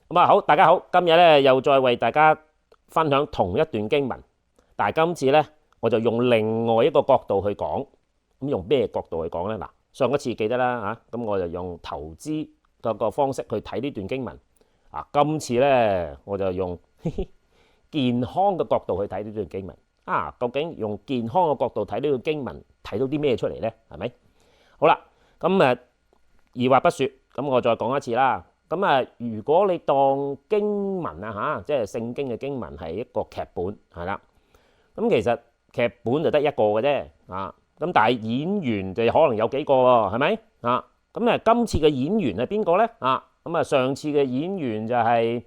咁啊好，大家好，今日咧又再為大家分享同一段經文，但係今次咧我就用另外一個角度去講。咁用咩角度去講咧？嗱，上一次記得啦嚇，咁我就用投資個方式去睇呢段經文。啊，今次咧我就用健康嘅角度去睇呢段經文。啊，究竟用健康嘅角度睇呢段經文，睇到啲咩出嚟咧？係咪？好啦，咁二話不說，咁我再講一次啦。咁如果你當經文啊嚇，即係聖經嘅經文係一個劇本，係啦。咁其實劇本就得一個嘅啫，啊，咁但係演員就可能有幾個喎，係咪？啊，咁今次嘅演員係邊個咧？啊，咁上次嘅演員就係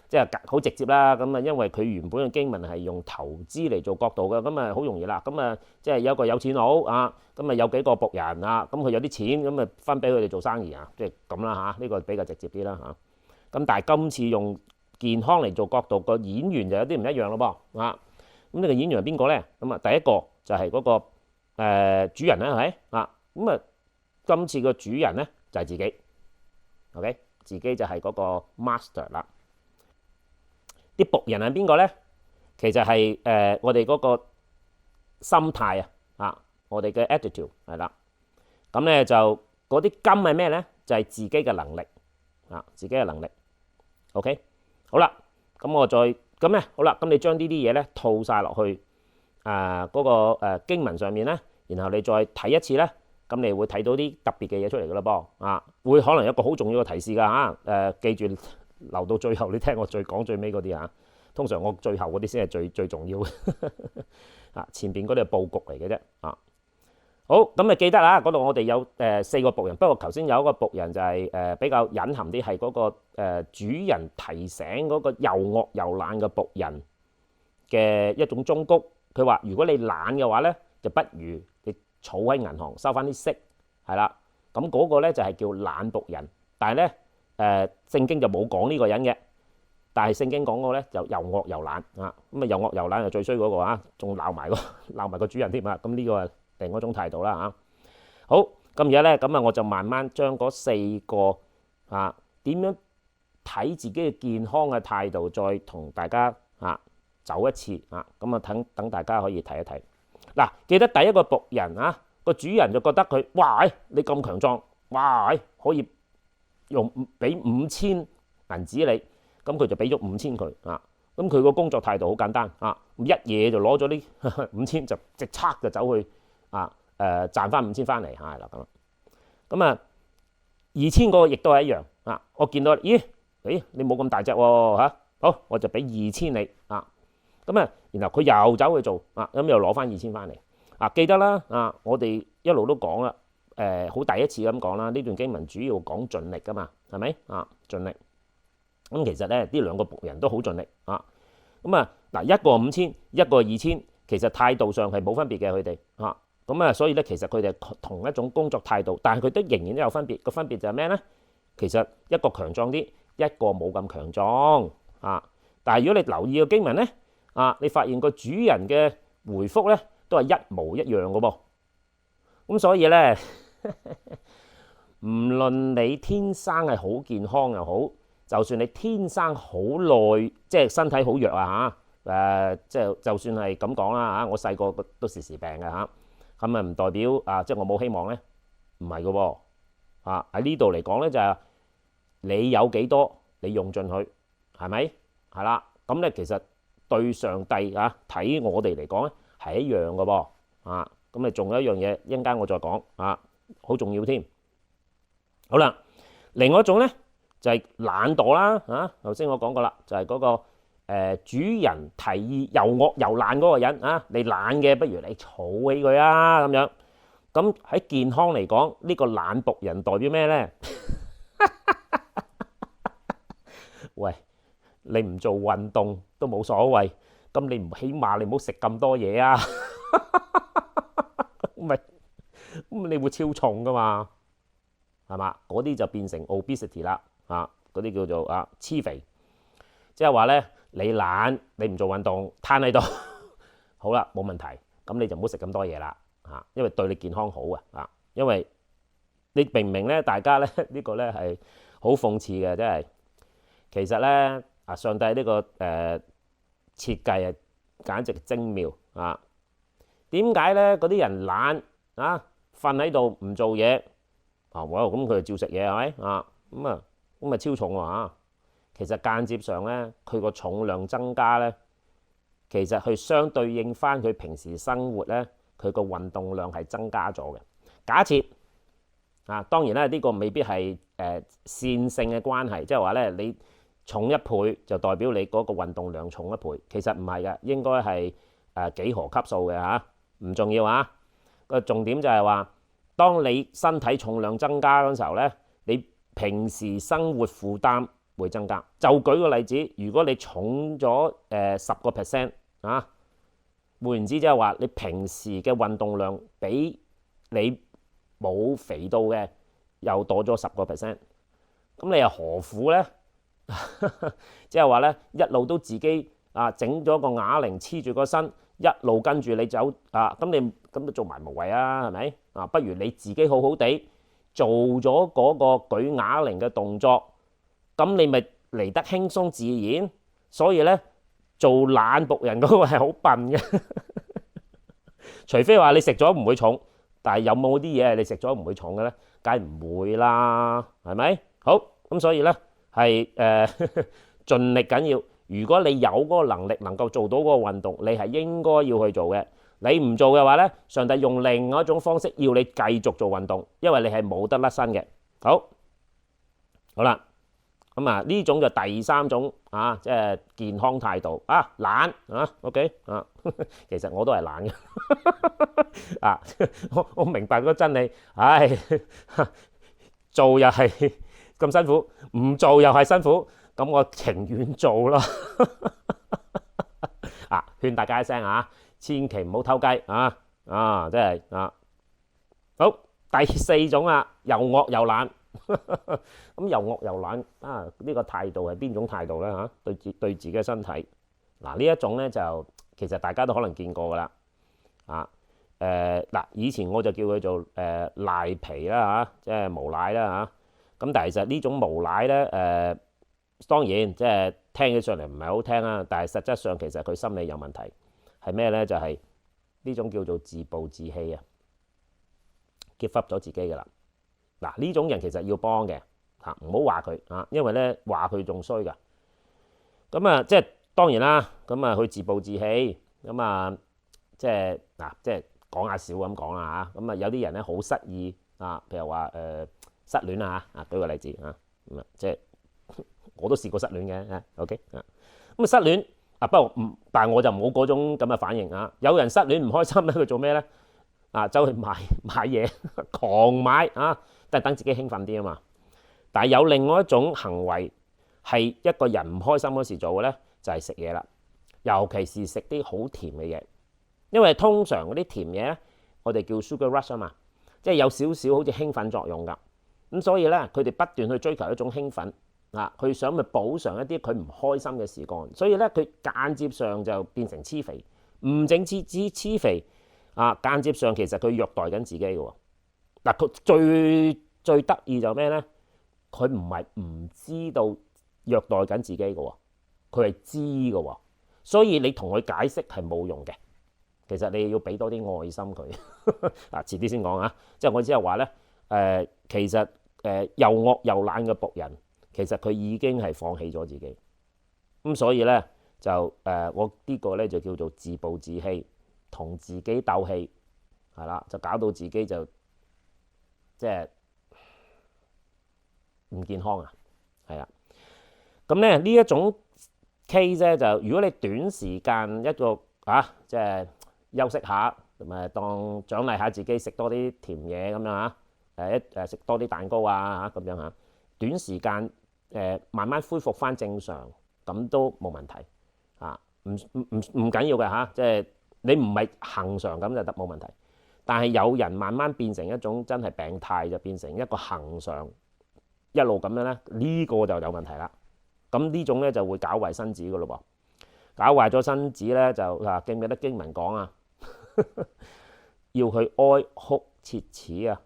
即係好直接啦。咁因為佢原本嘅經文係用投資嚟做角度嘅，咁好容易啦。咁即係有一個有錢佬啊，咁有幾個僕人啊，咁佢有啲錢，咁分俾佢哋做生意啊，即係咁啦嚇。呢個比較直接啲啦嚇。咁但係今次用健康嚟做角度，個演員就有啲唔一樣咯噃啊。咁呢個演員係邊個咧？咁第一個就係嗰個主人啦，係咪啊？咁今次個主人咧就係自己 ，OK， 自己就係嗰個 master 啦。啲僕人係邊個咧？其實係我哋嗰個心態啊，我哋嘅 attitude 係啦。咁咧就嗰啲金係咩咧？就係自己嘅能力啊，自己嘅能力。OK， 好啦，咁我再咁咧，好啦，咁你將呢啲嘢咧套晒落去嗰個經文上面咧，然後你再睇一次咧，咁你會睇到啲特別嘅嘢出嚟噶啦噃啊，會可能有一個好重要嘅提示㗎嚇。記住留到最後，你聽我講最尾嗰啲嚇。通常我最後嗰啲先係最重要啊，前邊嗰啲係佈局嚟嘅啫啊。好，咁記得啦，嗰度我哋有4個僕人，不過頭先有一個僕人就係比較隱含啲，係嗰個主人提醒嗰個又惡又懶嘅僕人嘅一種忠告。佢話：如果你懶嘅話咧，就不如你儲喺銀行收翻啲息，係啦。咁嗰個咧就係叫懶僕人，但係咧聖經就冇講呢個人嘅，但係聖經講過咧就又惡又懶啊。咁又惡又懶就最衰嗰個啊，仲鬧埋個主人添啊。咁呢個係另一種態度啦嚇。好，咁而家咧咁我就慢慢將嗰4個點樣睇自己嘅健康嘅態度，再同大家走一次啊。咁等大家可以睇一睇。嗱，記得第一個僕人個主人就覺得佢哇，你咁強壯，哇，可以用俾5000銀紙你，咁佢就俾咗5000佢啊。咁佢個工作態度好簡單啊，一嘢就攞咗呢5000就即刻就走去賺翻5000翻嚟嚇啦咁。咁2000個亦都係一樣啊。我見到咦你冇咁大隻喎嚇，好我就俾2000你啊。咁然後佢又走去做啊，咁又攞翻2000翻嚟啊。記得啦啊，我哋一路都講啦，好第一次咁講啦。呢段經文主要講盡力噶嘛，係咪啊？盡力咁其實咧，呢兩個僕人都好盡力啊。咁嗱，一個5000，一個2000，其實態度上係冇分別嘅佢哋啊。咁所以咧，其實佢哋同一種工作態度，但係佢都仍然都有分別。個分別就係咩咧？其實一個強壯啲，一個冇咁強壯啊。但係如果你留意個經文咧，你發現個主人嘅回覆咧都係一模一樣嘅噃。咁所以咧，唔論你天生係好健康又好，就算你天生好耐，即係身體好弱即係就算係咁講啦我細個都時時病嘅嚇。咁唔代表即係我冇希望咧，唔係嘅喎。喺呢度嚟講咧，就係你有幾多，你用盡佢，係咪？係啦。咁咧其實對上帝睇我哋嚟講咧係一樣嘅噃。咁你仲有一樣嘢，一陣間我再講好重要添。好啦，另外一種咧就係懶惰啦。頭先我講過啦，就係嗰個主人提議又惡又懶嗰個人你懶嘅，不如你儲起佢咁樣。咁喺健康嚟講，呢個懶僕人代表咩咧？喂，你唔做運動都冇所謂，咁你唔起碼你唔好食咁多嘢啊？咁你會超重噶嘛？係嘛？嗰啲就變成 obesity 啦嗰啲叫做黐肥，即係話咧你懶，你唔做運動，攤喺度，好啦，冇問題。咁你就唔好食咁多嘢啦因為對你健康好因為你明唔明咧？大家咧呢個咧係好諷刺嘅，真係其實咧上帝呢個設計簡直精妙啊！點解咧嗰啲人懶啊，瞓喺度唔做嘢啊？咁佢就照食嘢係咪啊？咁超重喎。其實間接上咧，佢個重量增加咧，其實佢相對應翻佢平時生活咧，佢個運動量係增加咗嘅。假設當然咧呢個未必係線性嘅關係，即係話咧你重一倍就代表你嗰個運動量重一倍，其實唔係嘅，應該係幾何級數嘅嚇，唔重要啊。個重點就係話，當你身體重量增加嗰陣時候咧，你平時生活負擔會增加。就舉個例子，如果你重咗10% 啊，換言之即係話你平時嘅運動量比你冇肥到嘅又多咗10%，咁你又何苦咧？即係話咧，一路都自己整咗個啞鈴黐住個身，一路跟住你走咁你咁都做埋無謂啊，係咪不如你自己好好地做咗嗰個舉啞鈴嘅動作，咁你咪嚟得輕鬆自然。所以咧，做懶僕人嗰個係好笨嘅，除非話你食咗唔會重，但係有冇啲嘢係你食咗唔會重嘅咧？梗係唔會啦，係咪？好，咁所以咧係盡力緊要。如果你有嗰個能力能夠做到嗰個運動，你係應該要去做嘅。你唔做嘅話咧，上帝用另外一種方式要你繼續做運動，因為你係冇得甩身嘅。好啦，咁呢種就第三種即係健康態度懶OK 其實我都係懶嘅我明白嗰個真理，做又係咁辛苦，唔做又係辛苦，咁我情願做咯勸大家一聲千祈唔好偷雞真係好。第四種又惡又懶咁又惡又懶呢個態度係邊種態度咧對自己嘅身體呢一種咧就其實大家都可能見過噶啦以前我就叫佢做賴皮啦即係無賴啦咁但係其實呢種無賴咧當然即係聽起上嚟唔係好聽啦，但係實質上其實佢心理有問題係咩咧？就係呢種叫做自暴自棄give up 咗自己噶啦。呢種人其實要幫嘅唔好話佢因為咧話佢仲衰噶。咁即係當然啦，咁佢自暴自棄咁即係講下笑咁講啦咁有啲人咧好失意譬如話失戀舉個例子即係我都試過失戀嘅OK 咁失戀不過但係我就冇嗰種咁嘅反應有人失戀唔開心咧，佢做咩咧？走去買嘢狂買都係等自己興奮啲啊嘛。但係有另外一種行為係一個人唔開心嗰時做嘅咧，就係食嘢啦，尤其是食啲好甜嘅嘢，因為通常嗰啲甜嘢咧，我哋叫 sugar rush 啊嘛，即係有少少好似興奮作用㗎。咁所以咧，佢哋不斷去追求一種興奮佢想去補償一啲佢唔開心嘅時光，所以咧佢間接上就變成黐肥，唔整黐肥間接上其實佢虐待緊自己嘅喎。佢最得意就咩咧？佢唔係唔知道虐待緊自己嘅喎，佢係知嘅喎。所以你同佢解釋係冇用嘅。其實你要俾多啲愛心佢遲啲先講即係我只係話咧其實又惡又懶嘅僕人，其實佢已經係放棄咗自己。咁所以咧就我呢個咧就叫做自暴自棄，同自己鬥氣係啦，就搞到自己就即係唔健康係啦。咁咧呢一種 case 咧，就如果你短時間一個即係休息下，同埋當獎勵下自己食多啲甜嘢咁樣食多啲蛋糕咁樣短時間慢慢恢復翻正常，咁都冇問題唔緊要嘅即係你唔係恆常咁就得冇問題。但係有人慢慢變成一種真係病態，就變成一個恆常一路咁樣咧，呢個就有問題啦。咁呢種咧就會搞壞身子噶咯噃，搞壞咗身子咧就記唔記得經文講要去哀哭切齒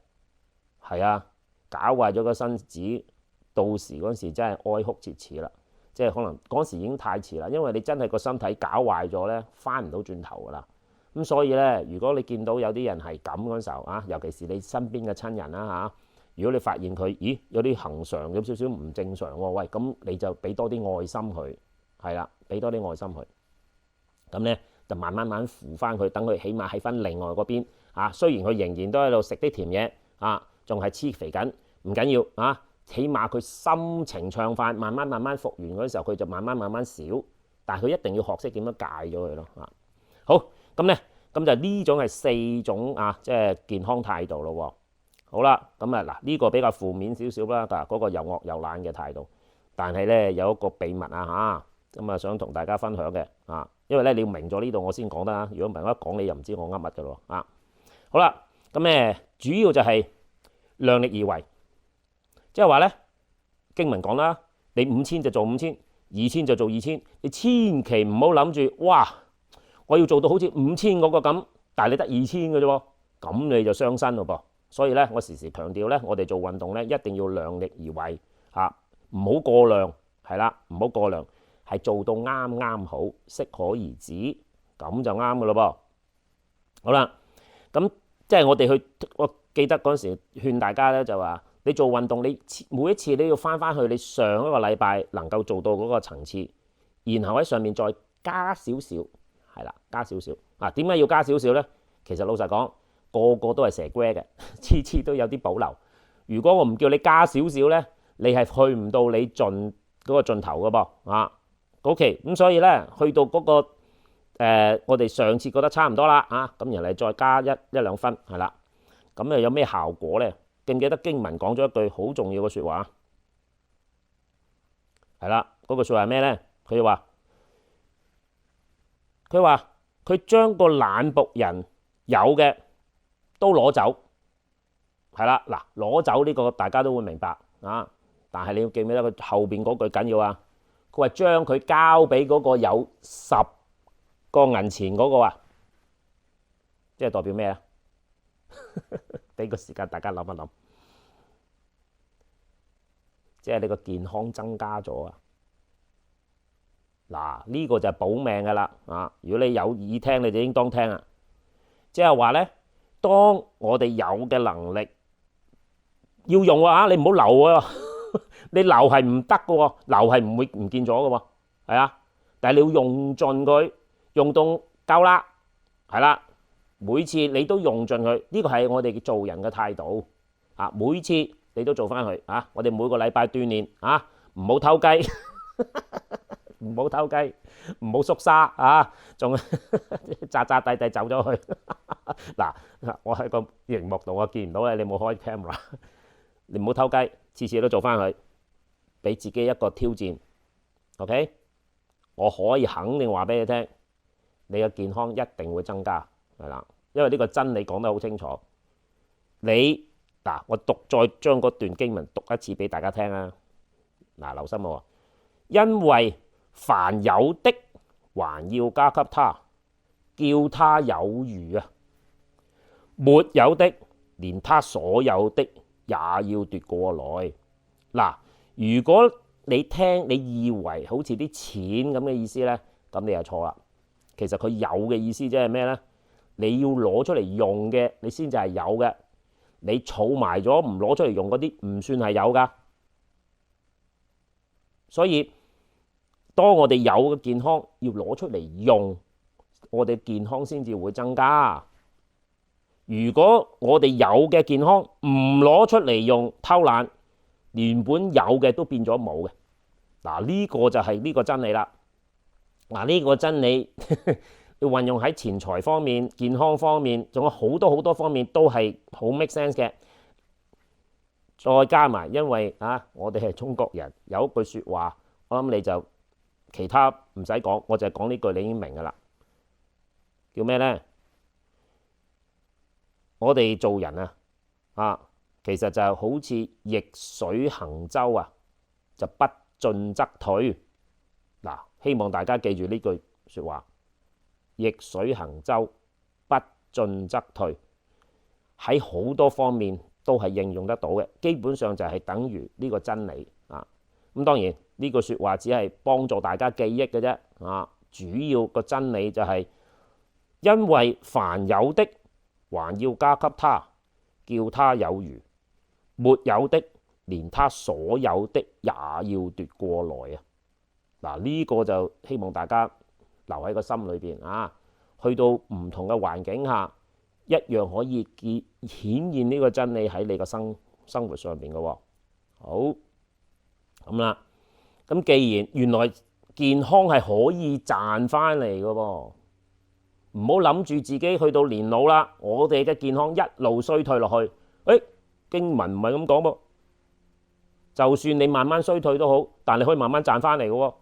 係搞壞咗個身子，到時嗰時真係哀哭切齒啦。即係可能嗰時已經太遲啦，因為你真係個身體搞壞咗咧，翻唔到轉頭噶啦。咁所以咧，如果你見到有啲人係咁嗰時候啊，尤其是你身邊嘅親人啦嚇，如果你發現佢，咦有啲恆常有少少唔正常喎，喂，咁你就俾多啲愛心佢，係啦，俾多啲愛心佢，咁咧就慢慢扶翻佢，等佢起碼喺翻另外嗰邊啊。雖然佢仍然都喺度食啲甜嘢啊，仲係黐肥緊，唔緊要啊，起碼佢心情暢快，慢慢復原嗰時候，佢就慢慢少，但係佢一定要學識點樣戒咗佢咯啊。好。咁咧，咁就呢種係4種啊，即係健康態度咯喎。好啦，咁啊嗱，呢個比較負面少少啦，嗰個又惡又懶嘅態度。但係咧有一個秘密啊嚇，咁啊想同大家分享嘅啊，因為咧你要明咗呢度我先講得啊。如果唔係我一講你又唔知我噏乜嘅咯啊。好啦，咁咧主要就係量力而為，即係話咧經文講啦，你5000就做5000，2000就做2000，你千祈唔好諗住哇！我要做到好似5000嗰個咁，但係你得2000嘅啫喎，咁你就傷身咯噃。所以咧，我時時強調咧，我哋做運動咧一定要量力而為嚇，唔好過量，係啦，唔好過量，係做到啱好，適可而止，咁就啱嘅咯噃。好啦，咁即係我記得嗰陣時勸大家咧就話，你做運動你每一次你要翻去你上一個禮拜能夠做到嗰個層次，然後喺上面再加少少。係啦，加少少啊！點解要加少少呢？其實老實講，個個都係蛇龜嘅，次都有啲保留。如果我唔叫你加少少呢，你係去唔到你盡嗰個盡頭嘅噃啊。OK，咁所以呢，去到嗰個我哋上次覺得差唔多啦啊，咁然後再加一兩分係啦。咁又有咩效果呢？記唔記得經文講咗一句好重要嘅説話？係啦，嗰句説話係咩呢？佢話。佢將個懶僕人有嘅都攞走，係啦嗱，攞走呢個大家都會明白啊。但係你要記唔記得佢後邊嗰句緊要啊？佢話將佢交俾嗰個有10個銀錢嗰個啊，即係代表咩啊？俾個時間大家諗一諗，即係你個健康增加咗啊！嗱，呢個就係保命㗎啦啊！如果你有耳聽，你就應當聽啦。即係話咧，當我哋有嘅能力要用啊，你唔好留喎，你留係唔得嘅喎，留係唔會唔見咗嘅喎，係啊。但係你要用盡佢，用到夠啦，係啦。每次你都用盡佢，呢個係我哋做人嘅態度啊！每次你都做翻佢啊！我哋每個禮拜鍛鍊啊，唔好偷雞。唔好偷雞，唔好縮沙啊！仲扎地走咗去嗱，我喺個熒幕度我見唔到咧，你冇開 camera， 你唔好偷雞，次次都做翻佢，俾自己一個挑戰。OK， 我可以肯定話俾你聽，你嘅健康一定會增加，係啦，因為呢個真理講得好清楚。你嗱，我再將嗰段經文讀一次俾大家聽啊！嗱，留心喎，因為凡有的還要加給他，叫他有餘啊；沒有的，連他所有的也要奪過來。嗱，如果你聽你以為好似啲錢咁嘅意思呢，咁你就錯啦。其實佢有嘅意思即係咩呢？你要攞出嚟用嘅，你先至係有嘅。你儲埋咗唔攞出嚟用嗰啲，唔算係有噶。所以當我哋有嘅健康要攞出嚟用，我哋健康先至會增加。如果我哋有嘅健康唔攞出嚟用，偷懶，原本有嘅都變咗冇嘅。嗱，呢個就係呢個真理啦。嗱，呢個真理要運用喺錢財方面、健康方面，仲有好多方面都係好 make sense 嘅。再加埋，因為啊，我哋係中國人，有一句説話，我諗你就其他唔使講，我就係講呢句，你已經明㗎啦。叫咩呢？我哋做人啊，其實就好似逆水行舟啊，就不進則退。嗱，希望大家記住呢句説話：逆水行舟，不進則退。喺好多方面都係應用得到嘅，基本上就係等於呢個真理啊。咁當然呢句説話只係幫助大家記憶嘅啫。啊，主要個真理就係因為凡有的還要加給他，叫他有餘；沒有的，連他所有的也要奪過來啊！嗱，呢個就希望大家留喺個心裏邊啊。去到唔同嘅環境下，一樣可以顯現呢個真理喺你個生活上邊嘅喎。好，咁啦。咁既然原來健康係可以賺翻嚟嘅噃，唔好諗住自己去到年老啦，我哋嘅健康一路衰退落去。經文唔係咁講噃，就算你慢慢衰退都好，但你可以慢慢賺翻嚟嘅喎，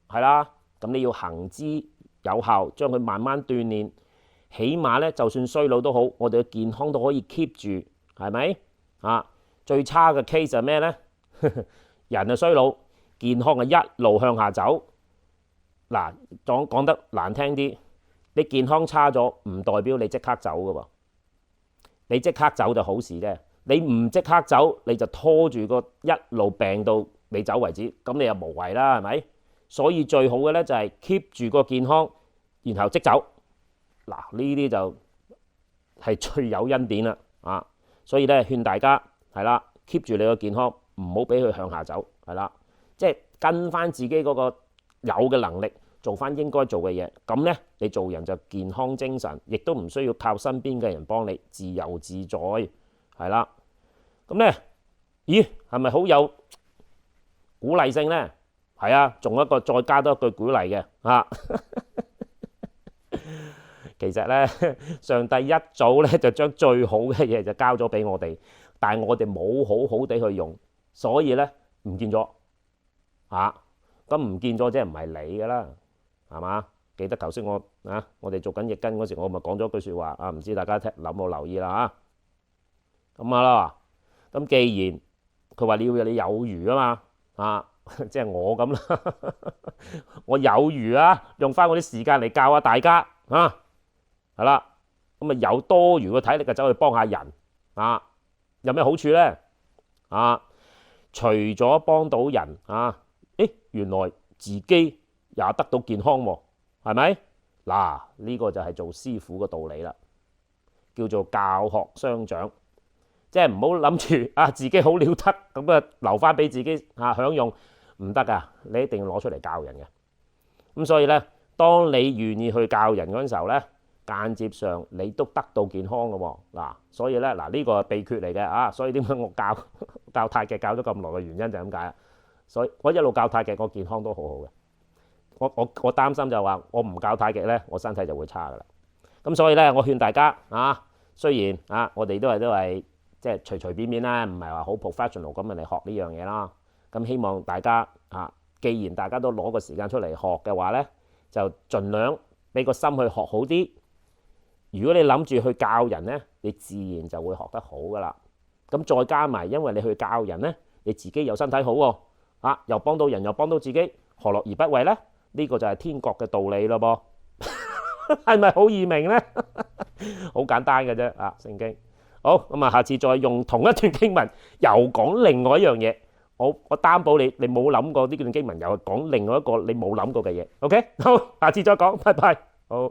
係啦。咁你要行之有效，將佢慢慢鍛鍊，起碼咧就算衰老都好，我哋嘅健康都可以 keep 住，係咪啊？最差嘅 case 係咩咧？人係衰老，健康係一路向下走。嗱，講得難聽啲，你健康差咗唔代表你即刻走㗎喎，你即刻走就好事啫。你唔即刻走，你就拖住個一路病到你走為止，咁你又無謂啦，係咪？所以最好嘅咧就係 keep 住個健康，然後即走。嗱，呢啲就係最有恩典啦啊！所以咧勸大家係啦 ，keep 住你個健康，唔好俾佢向下走，係啦，即係跟翻自己嗰個有嘅能力，做翻應該做嘅嘢。咁咧你做人就健康精神，亦都唔需要靠身邊嘅人幫你，自由自在，係啦。咁咧，咦，係咪好有鼓勵性咧？係啊，仲有一個再加多一句鼓勵嘅啊。其實咧，上帝一早咧就將最好嘅嘢就交咗俾我哋，但係我哋冇好好地去用，所以咧唔見咗啊。咁唔見咗即係唔係你㗎啦，係嘛？記得頭先我哋做緊易經嗰時，我咪講咗句説話啊，唔知大家冇留意啦嚇。咁啦，咁既然佢話你要你有餘啊嘛，啊，即係我咁啦，我有餘啊，用翻我啲時間嚟教下大家啊，係啦，咁啊有多餘嘅體力就走去幫下人啊，有咩好處咧？啊，除咗幫到人啊，原來自己也得到健康喎，係咪？嗱，呢個就係做師傅嘅道理啦，叫做教學相長。即係唔好諗住自己好了得咁啊，留翻俾自己享用，唔得噶，你一定要攞出嚟教人嘅。咁所以咧，當你願意去教人嗰陣時候咧，間接上你都得到健康嘅喎。嗱，所以咧呢個係秘訣嚟嘅啊。所以點解我教太極教咗咁耐嘅原因就係咁解啦。所以我一路教太極，個健康都好好嘅。我擔心就話我唔教太極咧，我身體就會差噶啦。咁所以咧，我勸大家雖然我哋都係。即係隨隨便便啦，唔係話好 professional 咁嚟學呢樣嘢啦。咁希望大家既然大家都攞個時間出嚟學嘅話咧，就盡量俾個心去學好啲。如果你諗住去教人咧，你自然就會學得好噶啦。咁再加埋，因為你去教人咧，你自己又身體好喎，又幫到人又幫到自己，何樂而不為咧？呢個就係天國嘅道理咯噃，係咪好易明咧？好簡單嘅啫聖經。好，咁下次再用同一段經文又講另外一樣嘢，我擔保你冇諗過呢段經文又講另外一個你冇諗過嘅嘢。OK，好，下次再講，拜拜。好。